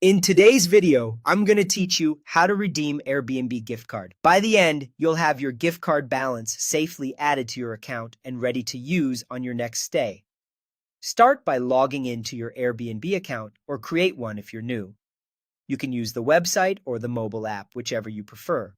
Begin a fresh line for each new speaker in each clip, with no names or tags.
In today's video, I'm going to teach you how to redeem Airbnb gift card. By the end, you'll have your gift card balance safely added to your account and ready to use on your next stay. Start by logging into your Airbnb account or create one if you're new. You can use the website or the mobile app, whichever you prefer.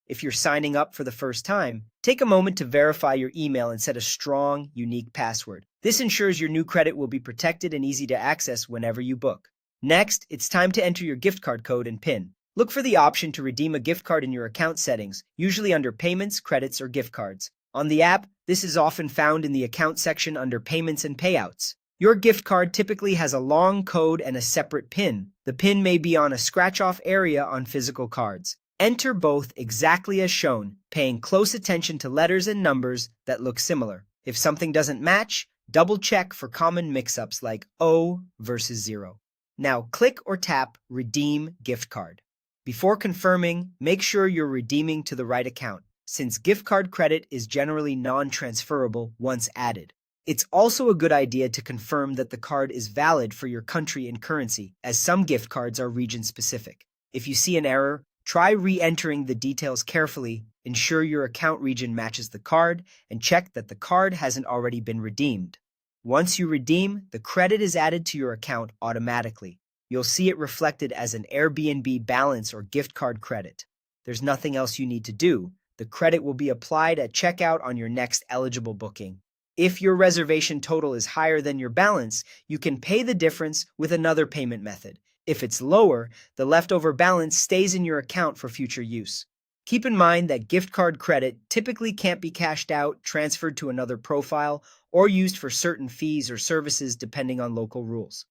If you're signing up for the first time, take a moment to verify your email and set a strong, unique password. This ensures your new credit will be protected and easy to access whenever you book. Next, it's time to enter your gift card code and PIN. Look for the option to redeem a gift card in your account settings, usually under Payments, Credits, or Gift Cards. On the app, this is often found in the Account section under Payments and Payouts. Your gift card typically has a long code and a separate PIN. The PIN may be on a scratch-off area on physical cards. Enter both exactly as shown, paying close attention to letters and numbers that look similar. If something doesn't match, double-check for common mix-ups like O versus 0. Now click or tap Redeem Gift Card. Before confirming, make sure you're redeeming to the right account, since gift card credit is generally non-transferable once added. It's also a good idea to confirm that the card is valid for your country and currency, as some gift cards are region-specific. If you see an error, try re-entering the details carefully, ensure your account region matches the card, and check that the card hasn't already been redeemed. Once you redeem, the credit is added to your account automatically. You'll see it reflected as an Airbnb balance or gift card credit. There's nothing else you need to do. The credit will be applied at checkout on your next eligible booking. If your reservation total is higher than your balance, you can pay the difference with another payment method. If it's lower, the leftover balance stays in your account for future use. Keep in mind that gift card credit typically can't be cashed out, transferred to another profile, or used for certain fees or services depending on local rules.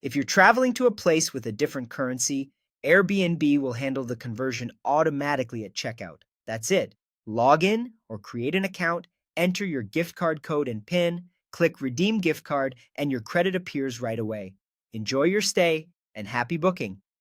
If you're traveling to a place with a different currency, Airbnb will handle the conversion automatically at checkout. That's it. Log in or create an account, enter your gift card code and PIN, click Redeem Gift Card, and your credit appears right away. Enjoy your stay and happy booking!